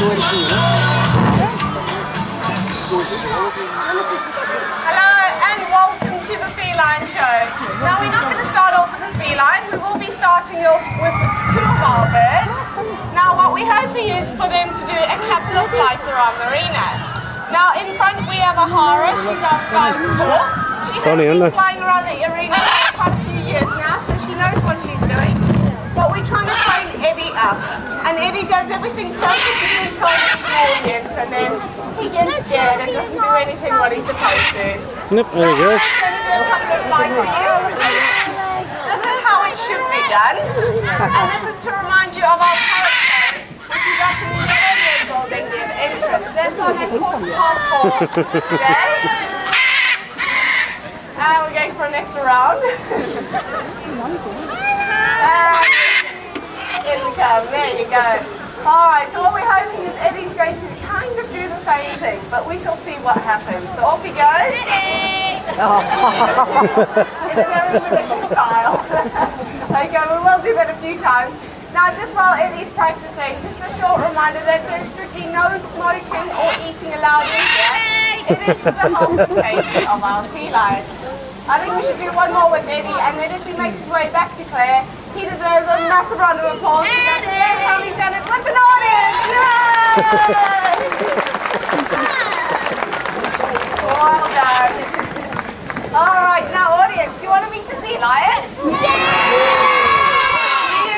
Hello and welcome to the Sea Lion Show. Now we're not going to start off with the sea lion, we will be starting off with two of our birds. Now what we're hoping is for them to do a couple of flights around the arena. Now in front we have a Hara, she's our sky before. She's been flying around the arena for quite a few years now, so she knows what she's doing. But we're trying to train Eddie up. And Eddie does everything perfectly inside the audience, and then he gets scared and doesn't do anything what he's supposed to. Nope, there he goes. This is how it should be done. And this is to remind you of our Parrots, which is up in the Hillerby building near the entrance. That's our headquarters passport today. And we're going for an extra round. In we come, there you go. Alright, so what we're hoping is Eddie's going to kind of do the same thing, but we shall see what happens. So off he goes. Eddie! In a very religious style. Okay, we will do that a few times. Now just while Eddie's practicing, just a short reminder that there's strictly no smoking or eating allowed in here. It is for the health and safety of our sea lions. I think we should do one more with Eddie, and then if he makes his way back to Claire, he deserves a massive round of applause. That's the first time he's done it with an audience! Yay! Well done. Alright, now audience, do you want to meet the sea lion? Do you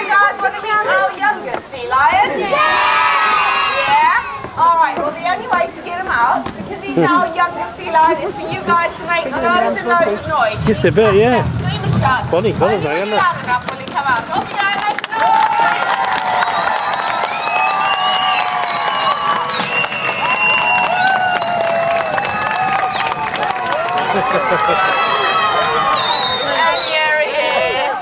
guys want to meet our youngest sea lion? Yeah? Alright, well the only way to get him out, because he's our youngest sea lion, is for you guys to make loads and loads of noise. Just a bit, yeah. Scream and shout. Funny colours, Only isn't it? loud enough when he come out. So off you go, make noise! And here he is.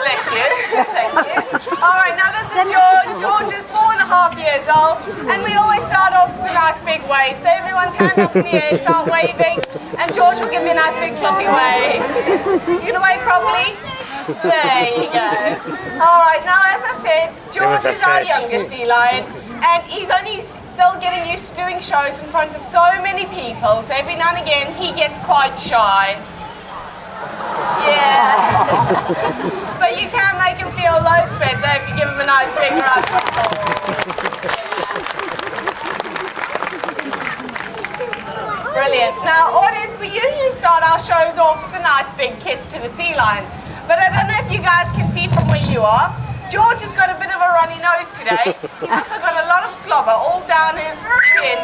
Bless you. Thank you. Alright, now this is George. George is 4.5 years old, and we always start off with a nice big wave. So everyone's hands up in the air, start waving, and George will give me a nice big floppy wave. You gonna wave properly? There you go. Alright, now as I said, George is our youngest sea lion, and he's only still getting used to doing shows in front of so many people, so every now and again he gets quite shy. Yeah. But you can make him feel loads better if you give him a nice big round of applause. Brilliant. Now audience, we usually start our shows off with a nice big kiss to the sea lion. But I don't know if you guys can see from where you are, George has got a bit of a runny nose today. He's also got a lot of slobber all down his chin